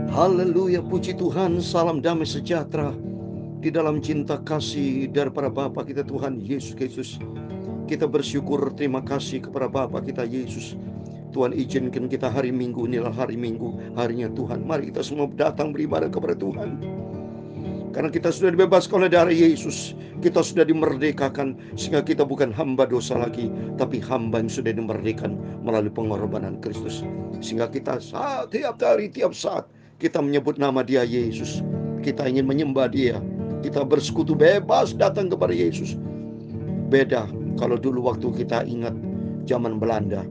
Haleluya, puji Tuhan, salam damai sejahtera di dalam cinta kasih daripada Bapa kita Tuhan Yesus Kristus. Kita bersyukur, terima kasih kepada Bapa kita Yesus. Tuhan izinkan kita hari Minggu, inilah hari Minggu, harinya Tuhan. Mari kita semua datang beribadah kepada Tuhan. Karena kita sudah dibebaskan oleh darah Yesus, kita sudah dimerdekakan, sehingga kita bukan hamba dosa lagi, tapi hamba yang sudah dimerdekakan melalui pengorbanan Kristus. Sehingga kita tiap hari, tiap saat kita menyebut nama Dia Yesus. Kita ingin menyembah Dia, kita bersekutu bebas datang kepada Yesus. Beda kalau dulu waktu kita ingat zaman Belanda,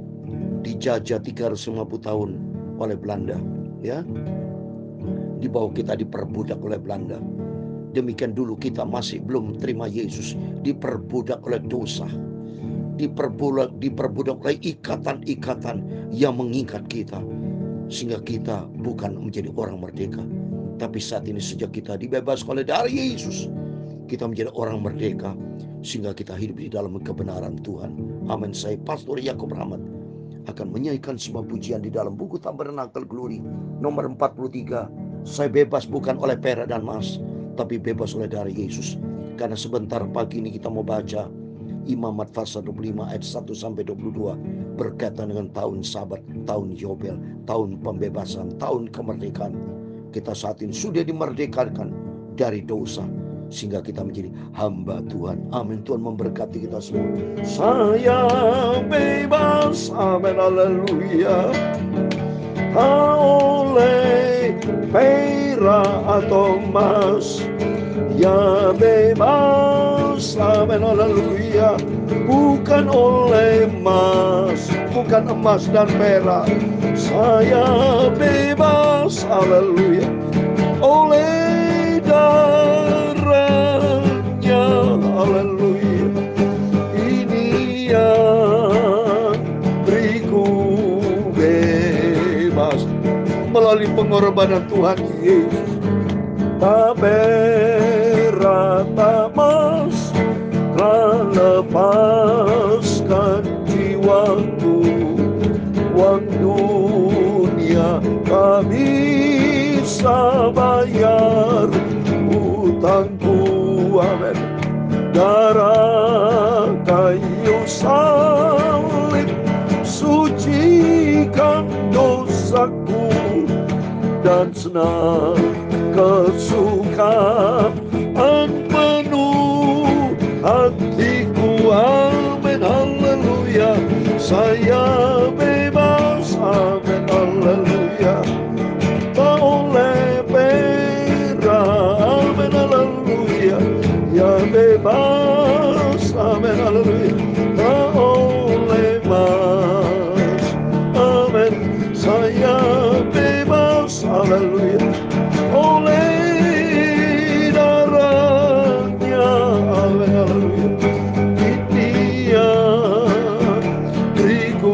dijajah 350 tahun oleh Belanda, ya. Di bawah kita diperbudak oleh Belanda. Demikian dulu kita masih belum terima Yesus, diperbudak oleh dosa, diperbudak oleh ikatan-ikatan yang mengikat kita, sehingga kita bukan menjadi orang merdeka. Tapi saat ini sejak kita dibebaskan oleh darah Yesus, kita menjadi orang merdeka, sehingga kita hidup di dalam kebenaran Tuhan. Amin. Saya Pastor Yakub Rahmat akan menyanyikan sebuah pujian di dalam buku Tabernakel Glory nomor 43. Saya bebas bukan oleh perak dan emas, tapi bebas oleh darah Yesus. Karena sebentar pagi ini kita mau baca Imamat pasal 25 ayat 1 sampai 22 berkaitan dengan tahun Sabat, tahun Yobel, tahun pembebasan, tahun kemerdekaan. Kita saat ini sudah dimerdekakan dari dosa, sehingga kita menjadi hamba Tuhan. Amin. Tuhan memberkati kita semua. Saya bebas, amin, haleluya. Tak oleh perak atau emas, ya bebas, amin, haleluya. Bukan oleh emas, bukan emas dan perak. Saya bebas, haleluya, oleh darahnya, haleluya. Ini yang beriku bebas melalui pengorbanan Tuhan Yesus. Tak perak, tak emas, telah lepaskan jiwaku. Uang dunia tak bisa bayar hutangku, amin. Darah kayu salib sucikan dosaku, dan senang kesukaan penuh hatiku, amin, haleluya. Saya bebas, amin, haleluya. Tak oleh perak, amin, haleluya. Ya bebas, amin, haleluya. Tak oleh emas, amin. Saya bebas, haleluya, oleh darahnya, amin, haleluya. Ini yang beriku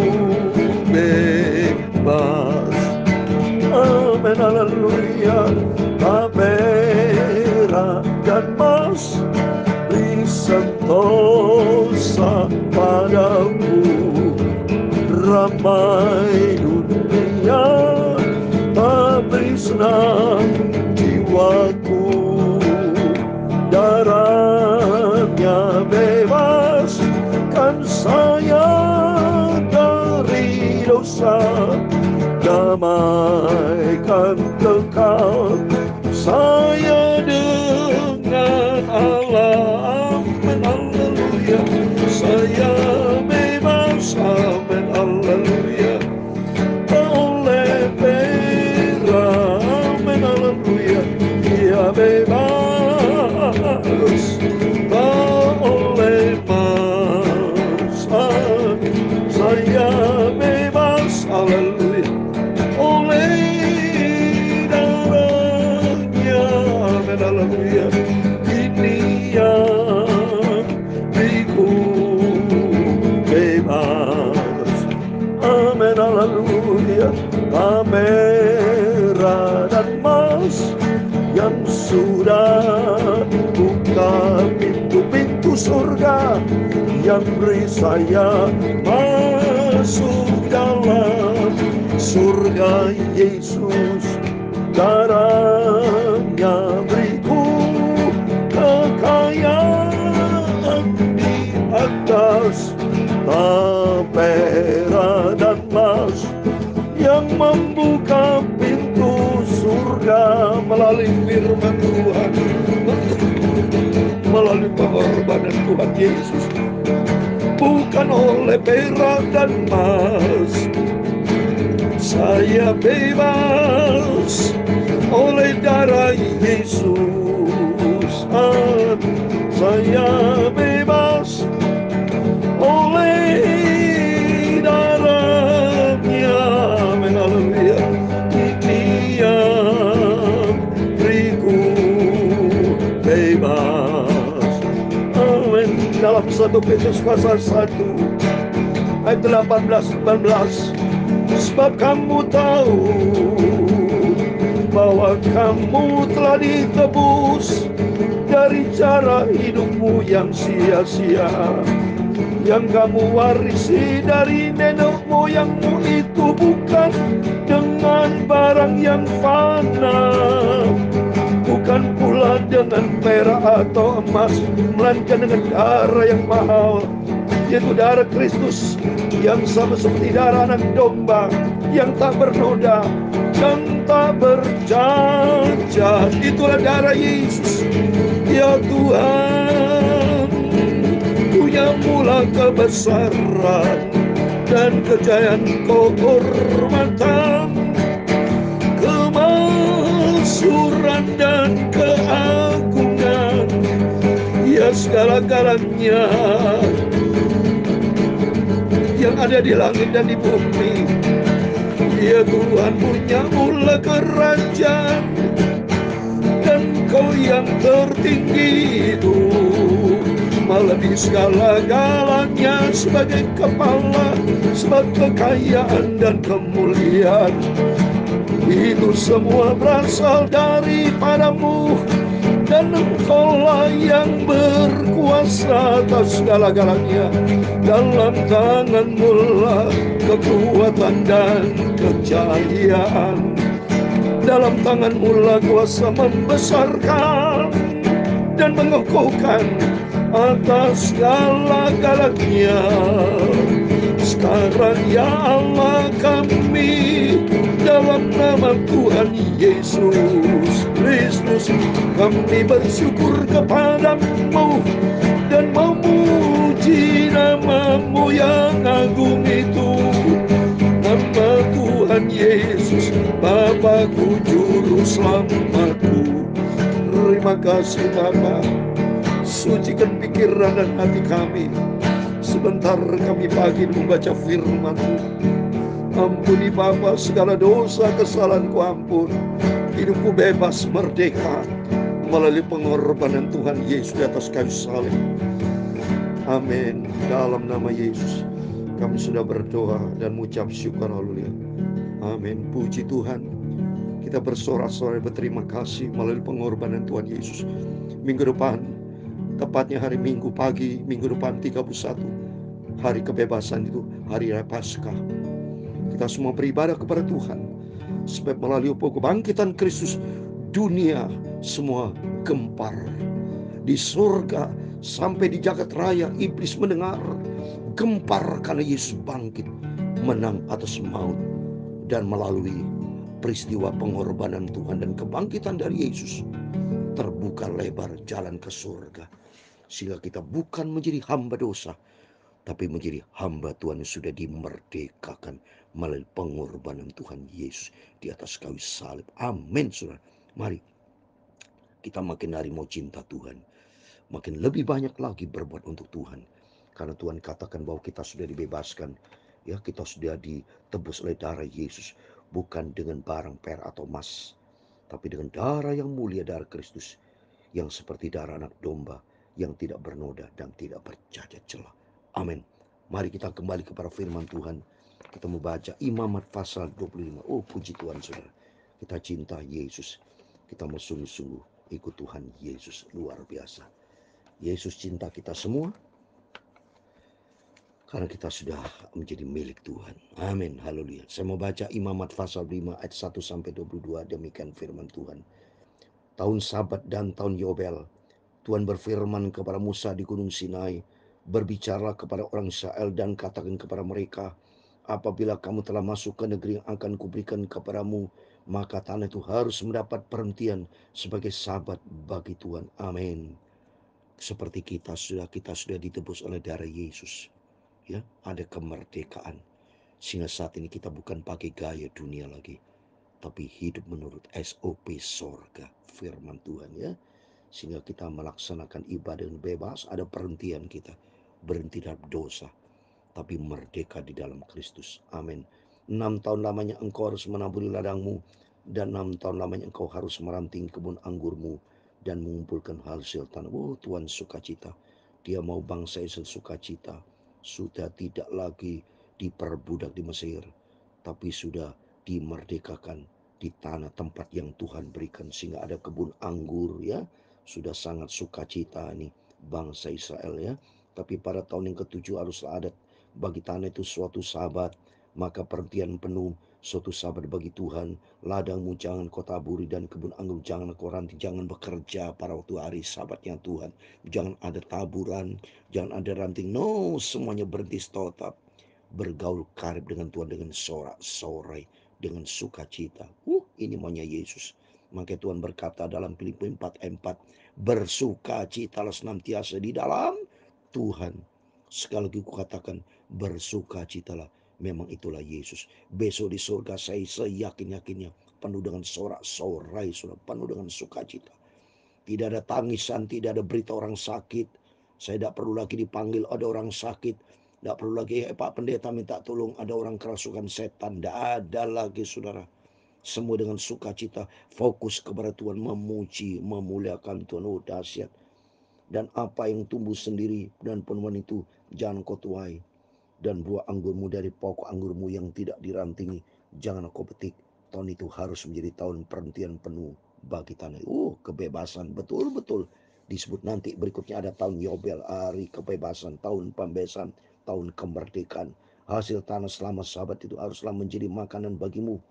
bebas, amin, haleluya. Tak perak dan emas beri sentosa padaku. Ramai dunia tak beri senang jiwaku. Darahnya bebaskan saya dari dosa, damaikan kekal saya dengan Allah, amin, haleluya. Saya bebas, amin, haleluya. Tak oleh perak, amin, haleluya. Ya bebas, tak oleh emas, saya bebas, haleluya, oleh darahnya, amin, haleluya. Ini yang beriku bebas, amin, haleluya. Tak perak dan emas yang sudah buka pintu-pintu surga, yang beri saya masuk dalam surga Yesus. darahnya beriku kekayaan di atas perak dan emas, yang membuka pintu surga melalui firman Tuhan, melalui pengorbanan Tuhan Yesus. Bukan oleh perak dan emas, saya bebas oleh darah Yesus. Saya bebas oleh darahnya. Haleluya. Dia beriku bebas. Amin. Dalam 1 Petrus pasal 1 ayat 18-19, sebab kamu tahu bahwa kamu telah ditebus dari cara hidupmu yang sia-sia, yang kamu warisi dari nenek moyangmu itu, bukan dengan barang yang fana, bukan pula dengan perak atau emas, melainkan dengan darah yang mahal, yaitu darah Kristus, yang sama seperti darah anak domba, yang tak bernoda, yang tak bercacat. Itulah darah Yesus. Ya Tuhan, punya mula kebesaran dan kejayaan, kehormatan, kemasyhuran dan keagungan, ya segala-galanya yang ada di langit dan di bumi. Ya Tuhan, punya mula kerajaan, dan Kau yang tertinggi itu melebihi segala-galanya sebagai kepala, sebab kekayaan dan kemuliaan itu semua berasal daripadamu, dan Engkaulah yang berkuasa atas segala-galanya. Dalam tanganmu lah kekuatan dan kejayaan, dalam tanganmu lah kuasa membesarkan dan mengukuhkan atas segala-galanya. Sekarang ya Allah kami, dalam nama Tuhan Yesus Kristus, kami bersyukur kepadamu dan memuji namamu yang agung itu, nama Tuhan Yesus, Bapakku, Juru Selamatku. Terima kasih Bapa, sucikan pikiran dan hati kami. Sebentar kami pagi membaca firman-Mu. Ampuni Bapa segala dosa kesalahanku, ampun. Hidupku bebas merdeka melalui pengorbanan Tuhan Yesus di atas kayu salib. Amin. Dalam nama Yesus kami sudah berdoa dan mengucap syukur. Haleluya. Amin. Puji Tuhan. Kita bersorak-sorai berterima kasih melalui pengorbanan Tuhan Yesus. Minggu depan, tepatnya hari Minggu pagi, minggu depan 31, hari kebebasan itu, hari Raya Paskah. Kita semua beribadah kepada Tuhan, sebab melalui kebangkitan Kristus, dunia semua gempar. Di surga sampai di jagat raya, iblis mendengar gempar karena Yesus bangkit, menang atas maut. Dan melalui peristiwa pengorbanan Tuhan dan kebangkitan dari Yesus, terbuka lebar jalan ke surga. Sehingga kita bukan menjadi hamba dosa, tapi menjadi hamba Tuhan yang sudah dimerdekakan melalui pengorbanan Tuhan Yesus di atas kayu salib. Amin, saudara. Mari kita makin hari mau cinta Tuhan, makin lebih banyak lagi berbuat untuk Tuhan. Karena Tuhan katakan bahwa kita sudah dibebaskan, ya, kita sudah ditebus oleh darah Yesus, bukan dengan barang perak atau emas, tapi dengan darah yang mulia, darah Kristus, yang seperti darah anak domba, yang tidak bernoda dan tidak bercacat celah. Amin. Mari kita kembali kepada firman Tuhan. Kita membaca Imamat pasal 25. Oh, puji Tuhan, saudara. Kita cinta Yesus. Kita mau sungguh-sungguh ikut Tuhan Yesus. Luar biasa. Yesus cinta kita semua. Karena kita sudah menjadi milik Tuhan. Amin. Haleluya. Saya mau baca Imamat pasal 5 ayat 1 sampai 22. Demikian firman Tuhan. Tahun Sabat dan tahun Yobel, Tuhan berfirman kepada Musa di Gunung Sinai, "Berbicaralah kepada orang Israel dan katakan kepada mereka, apabila kamu telah masuk ke negeri yang akan kuberikan kepadamu, maka tanah itu harus mendapat perhentian sebagai sabat bagi Tuhan." Amin. Seperti kita sudah ditebus oleh darah Yesus. Ya, ada kemerdekaan. Sehingga saat ini kita bukan pakai gaya dunia lagi, tapi hidup menurut SOP sorga, firman Tuhan ya. Sehingga kita melaksanakan ibadah yang bebas, ada perhentian kita. Berhenti dalam dosa, tapi merdeka di dalam Kristus. Amin. 6 tahun lamanya engkau harus menaburi ladangmu, dan 6 tahun lamanya engkau harus meranting kebun anggurmu dan mengumpulkan hasil tanah. Oh, Tuhan sukacita. Dia mau bangsa Israel sukacita. Sudah tidak lagi diperbudak di Mesir, tapi sudah dimerdekakan di tanah tempat yang Tuhan berikan, sehingga ada kebun anggur ya. Sudah sangat sukacita ini bangsa Israel ya. Tapi pada tahun yang ketujuh haruslah ada bagi tanah itu suatu sabat, maka perhentian penuh, suatu sabat bagi Tuhan. Ladangmu jangan kau taburi dan kebun anggur jangan kau ranting. Jangan bekerja pada waktu hari sabatnya Tuhan. Jangan ada taburan, jangan ada ranting. No, semuanya berhenti stop. Bergaul karib dengan Tuhan dengan sorak-sorai, dengan sukacita. Ini maunya Yesus. Maka Tuhan berkata dalam Filipi 4:4, bersukacitalah senantiasa di dalam Tuhan. Sekali lagi kukatakan, bersukacitalah. Memang itulah Yesus. Besok di surga saya seyakin-yakinnya penuh dengan sorak-sorai, sudah penuh dengan sukacita. Tidak ada tangisan, tidak ada berita orang sakit. Saya tidak perlu lagi dipanggil ada orang sakit. Tidak perlu lagi Pak Pendeta minta tolong ada orang kerasukan setan. Tidak ada lagi saudara. Semua dengan sukacita, fokus kepada Tuhan, memuji, memuliakan Tuhan. Oh dahsyat. Dan apa yang tumbuh sendiri dan penemuan itu jangan kau tuai. Dan buah anggurmu dari pokok anggurmu yang tidak dirantingi jangan kau petik. Tahun itu harus menjadi tahun perhentian penuh bagi tanah. Kebebasan, betul-betul disebut nanti berikutnya ada tahun Yobel, hari kebebasan, tahun pembebasan, tahun kemerdekaan. Hasil tanah selama sabat itu haruslah menjadi makanan bagimu,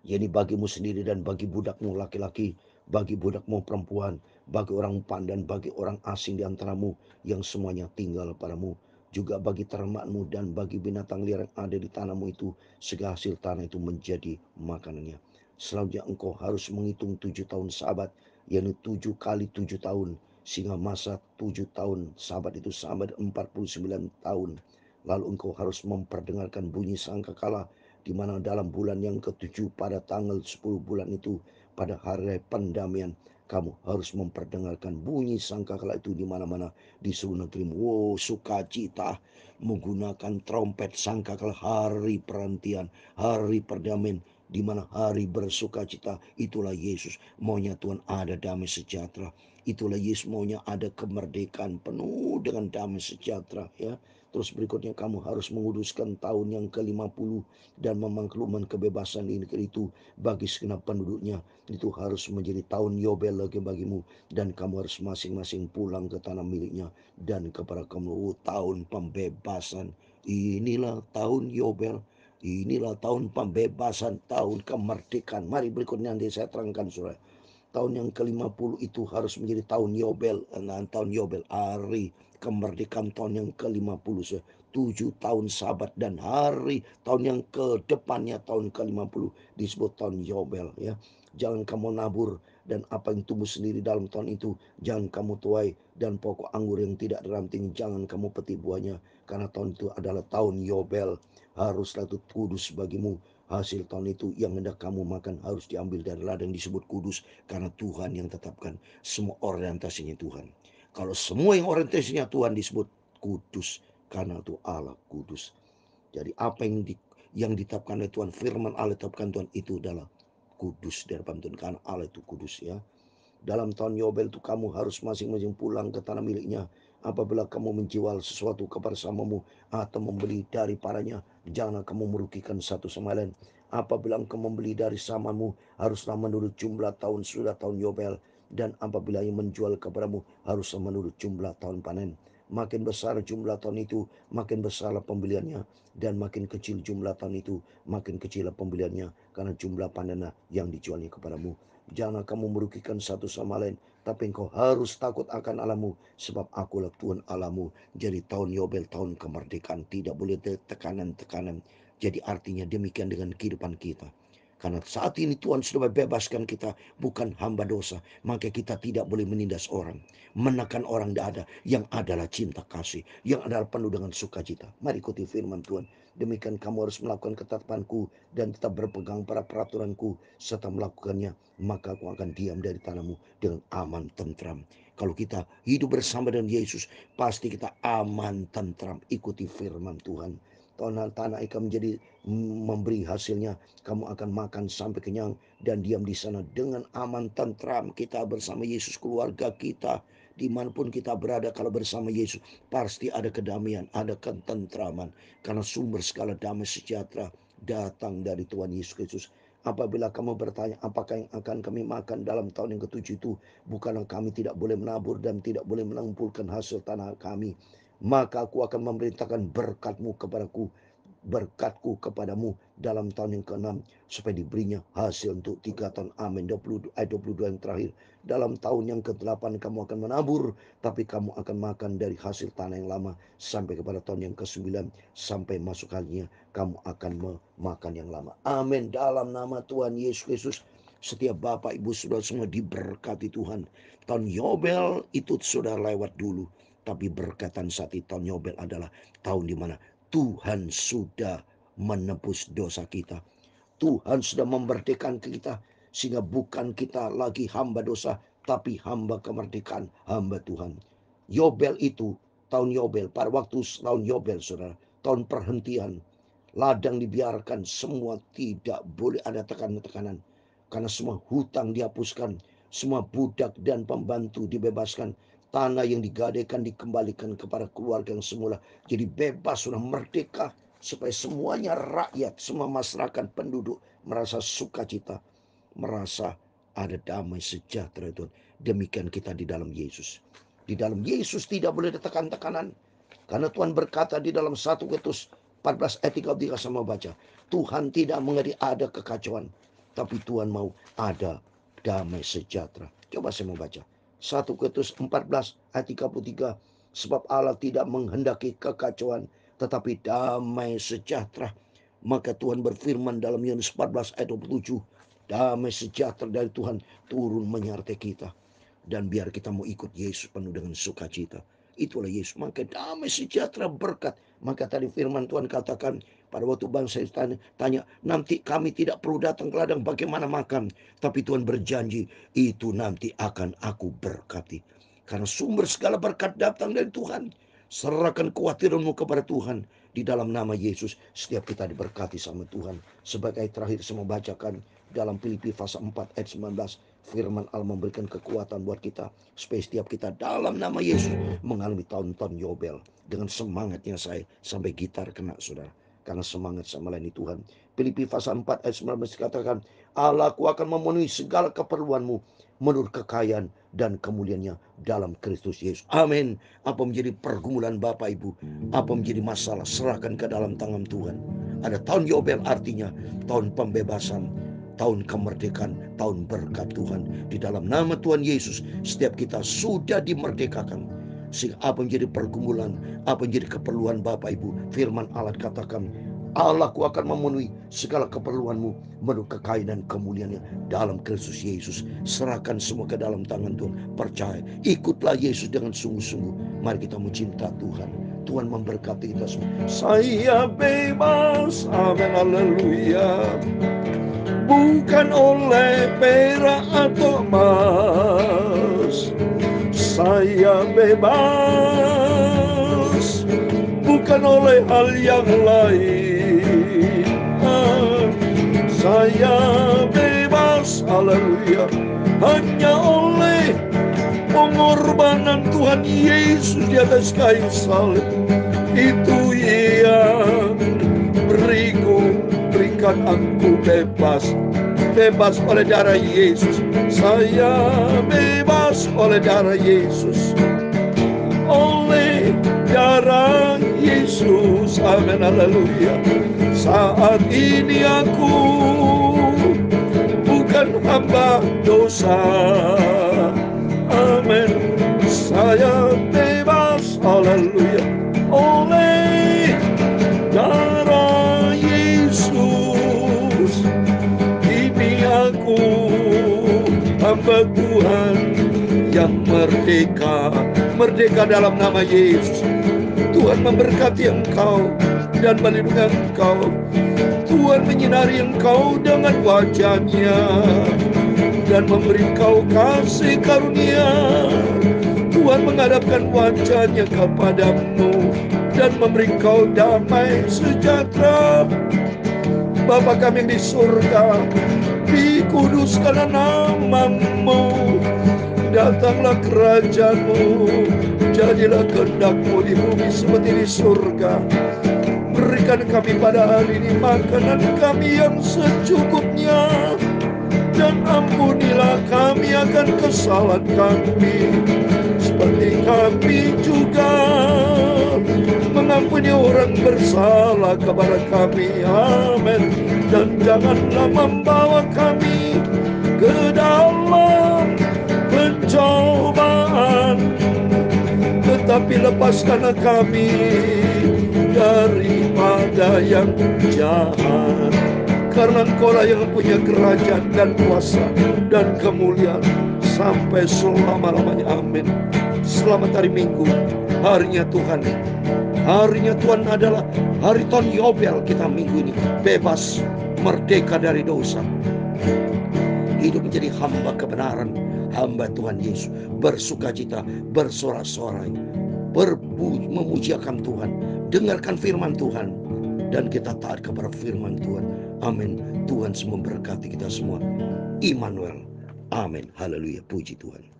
yakni bagimu sendiri dan bagi budakmu laki-laki, bagi budakmu perempuan, bagi orang pandan, bagi orang asing di antaramu yang semuanya tinggal padamu, juga bagi termakmu dan bagi binatang liar yang ada di tanahmu itu, segala hasil tanah itu menjadi makanannya. Selanjutnya engkau harus menghitung 7 tahun sabat, yakni 7 kali 7 tahun, sehingga masa 7 tahun sabat itu sama dengan 49 tahun. Lalu engkau harus memperdengarkan bunyi sangkakala, di mana dalam bulan yang ketujuh pada tanggal 10 bulan itu, pada hari pendamaian, kamu harus memperdengarkan bunyi sangkakala itu di mana-mana di seluruh negerimu. Sukacita menggunakan trompet sangkakala, hari perhentian, hari perdamaian, di mana hari bersukacita. Itulah Yesus maunya. Tuhan ada damai sejahtera. Itulah Yesus maunya ada kemerdekaan penuh dengan damai sejahtera ya. Terus berikutnya kamu harus menguduskan tahun yang ke-50 dan memaklumkan kebebasan di negeri itu bagi segenap penduduknya. Itu harus menjadi tahun Yobel lagi bagimu, dan kamu harus masing-masing pulang ke tanah miliknya dan kepada kamu. Tahun pembebasan, inilah tahun Yobel, inilah tahun pembebasan, tahun kemerdekaan. Mari berikutnya nanti saya terangkan saudara. Tahun yang ke-50 itu harus menjadi tahun Yobel. Nah, tahun Yobel, hari kemerdekaan tahun yang ke-50. 7 tahun sabat dan hari tahun yang ke depannya tahun ke-50 disebut tahun Yobel ya. Jangan kamu nabur dan apa yang tumbuh sendiri dalam tahun itu jangan kamu tuai, dan pokok anggur yang tidak diranting jangan kamu petik buahnya, karena tahun itu adalah tahun Yobel. Haruslah itu kudus bagimu. Hasil tahun itu yang hendak kamu makan harus diambil dari ladang disebut kudus, karena Tuhan yang tetapkan. Semua orientasinya Tuhan. Kalau semua yang orientasinya Tuhan disebut kudus, karena itu Allah kudus. Jadi apa yang ditetapkan oleh Tuhan, firman Allah ditetapkan Tuhan, itu adalah kudus dari depan Tuhan, karena Allah itu kudus ya. Dalam tahun Yobel itu kamu harus masing-masing pulang ke tanah miliknya. Apabila kamu menjual sesuatu kepada samamu atau membeli dari paranya, jangan kamu merugikan satu sama lain. Apabila engkau membeli dari samamu, haruslah menurut jumlah tahun sudah tahun Yobel. Dan apabila yang menjual kepadamu, haruslah menurut jumlah tahun panen. Makin besar jumlah ton itu, makin besar pembeliannya. Dan makin kecil jumlah ton itu, makin kecil pembeliannya. Karena jumlah panen yang dijualnya kepadamu. Jangan kamu merugikan satu sama lain, tapi engkau harus takut akan Allahmu, sebab akulah Tuhan Allahmu. Jadi tahun Yobel, tahun kemerdekaan, tidak boleh ada tekanan-tekanan. Jadi artinya demikian dengan kehidupan kita. Karena saat ini Tuhan sudah membebaskan kita, bukan hamba dosa. Maka kita tidak boleh menindas orang, menekan orang, tidak ada. Yang adalah cinta kasih, yang adalah penuh dengan sukacita. Mari ikuti firman Tuhan. Demikian kamu harus melakukan ketetapanku dan tetap berpegang pada peraturanku. Serta melakukannya, maka aku akan diam dari tanahmu dengan aman tentram. Kalau kita hidup bersama dengan Yesus, pasti kita aman tentram. Ikuti firman Tuhan. Tanah akan menjadi memberi hasilnya. Kamu akan makan sampai kenyang dan diam di sana dengan aman tentram. Kita bersama Yesus, keluarga kita, dimanapun kita berada, kalau bersama Yesus pasti ada kedamaian, ada ketentraman. Karena sumber segala damai sejahtera datang dari Tuhan Yesus Kristus. Apabila kamu bertanya apakah yang akan kami makan dalam tahun yang ke-7 itu, bukanlah kami tidak boleh menabur dan tidak boleh mengumpulkan hasil tanah kami, maka aku akan memerintahkan berkatku kepadamu dalam tahun yang ke-6, supaya diberinya hasil untuk 3 tahun. Amin. 22 yang terakhir. Dalam tahun yang ke-8 kamu akan menabur, tapi kamu akan makan dari hasil tanah yang lama sampai kepada tahun yang ke-9, sampai masuk harinya kamu akan memakan yang lama. Amin. Dalam nama Tuhan Yesus Kristus, setiap Bapak Ibu Saudara semua diberkati Tuhan. Tahun Yobel itu sudah lewat dulu, tapi berkatan saat itu tahun Yobel adalah tahun di mana Tuhan sudah menebus dosa kita. Tuhan sudah memerdekakan kita, sehingga bukan kita lagi hamba dosa, tapi hamba kemerdekaan, hamba Tuhan. Yobel itu, tahun Yobel, pada waktu tahun Yobel, saudara, tahun perhentian, ladang dibiarkan, semua tidak boleh ada tekanan-tekanan. Karena semua hutang dihapuskan, semua budak dan pembantu dibebaskan. Tanah yang digadaikan dikembalikan kepada keluarga yang semula. Jadi bebas, sudah merdeka. Supaya semuanya rakyat, semua masyarakat penduduk merasa sukacita, merasa ada damai sejahtera itu. Demikian kita di dalam Yesus. Di dalam Yesus tidak boleh ada tekanan-tekanan. Karena Tuhan berkata di dalam 1 Petrus 14 ayat 33, sama baca. Tuhan tidak mengerti ada kekacauan, tapi Tuhan mau ada damai sejahtera. Coba saya mau baca. 1 Petrus 14 ayat 33. Sebab Allah tidak menghendaki kekacauan, tetapi damai sejahtera. Maka Tuhan berfirman dalam Yohanes 14 ayat 27. Damai sejahtera dari Tuhan turun menyertai kita. Dan biar kita mau ikut Yesus penuh dengan sukacita. Itulah Yesus. Maka damai sejahtera berkat. Maka tadi firman Tuhan katakan, pada waktu bangsa tanya, nanti kami tidak perlu datang ke ladang bagaimana makan. Tapi Tuhan berjanji, itu nanti akan aku berkati. Karena sumber segala berkat datang dari Tuhan. Serahkan kekhawatiranmu kepada Tuhan. Di dalam nama Yesus, setiap kita diberkati sama Tuhan. Sebagai terakhir saya membacakan dalam Filipi pasal 4 ayat 19. Firman Allah memberikan kekuatan buat kita, supaya setiap kita dalam nama Yesus mengalami tahun-tahun Yobel. Dengan semangatnya saya sampai gitar kena, saudara. Karena semangat saya melayani Tuhan. Filipi pasal 4 ayat 19 dikatakan, Allahku akan memenuhi segala keperluanmu menurut kekayaan dan kemuliaannya dalam Kristus Yesus. Amin. Apa menjadi pergumulan Bapak Ibu, apa menjadi masalah, serahkan ke dalam tangan Tuhan. Ada tahun Yobel, artinya tahun pembebasan, tahun kemerdekaan, tahun berkat Tuhan. Di dalam nama Tuhan Yesus, setiap kita sudah dimerdekakan. Sehingga apa menjadi pergumulan, apa menjadi keperluan Bapak Ibu, firman Allah katakan, Allahku akan memenuhi segala keperluanmu menurut kekayaan dan kemuliaannya dalam Kristus Yesus. Serahkan semua ke dalam tangan Tuhan. Percaya, ikutlah Yesus dengan sungguh-sungguh. Mari kita mencinta Tuhan. Tuhan memberkati kita semua. Saya bebas, amin, haleluya. Bukan oleh perak atau emas, saya bebas, bukan oleh hal yang lain. Saya bebas, haleluya, hanya oleh pengorbanan Tuhan Yesus di atas kayu salib. Itu yang berikan aku bebas. Bebas oleh darah Yesus. Saya bebas oleh darah Yesus. Oleh darah Yesus. Amin, haleluya. Saat ini aku bukan hamba dosa. Amin. Saya bebas, haleluya, oleh darah Yesus. Kini aku hamba Tuhan yang merdeka. Merdeka dalam nama Yesus. Tuhan memberkati engkau dan melindungi engkau. Tuhan menyinari engkau dengan wajah-Nya dan memberi engkau kasih karunia. Tuhan menghadapkan wajah-Nya kepadamu dan memberi engkau damai sejahtera. Bapa kami yang di surga, dikuduskanlah nama-Mu. Datanglah kerajaan-Mu, jadilah kehendak-Mu di bumi seperti di surga. Berikan kami pada hari ini makanan kami yang secukupnya, dan ampunilah kami akan kesalahan kami, seperti kami juga mengampuni orang bersalah kepada kami. Amin. Dan janganlah membawa kami ke dalam pencobaan, tetapi lepaskanlah kami daripada yang jahat. Karena Engkau-lah yang punya kerajaan dan kuasa dan kemuliaan sampai selama-lamanya. Amin. Selamat hari Minggu, harinya Tuhan. Harinya Tuhan adalah hari tahun Yobel kita minggu ini. Bebas, merdeka dari dosa. Hidup menjadi hamba kebenaran, hamba Tuhan Yesus. Bersukacita, bersorak-sorai, memujiakan Tuhan, dengarkan firman Tuhan, dan kita taat kepada firman Tuhan. Amin. Tuhan memberkati kita semua. Immanuel. Amin. Haleluya. Puji Tuhan.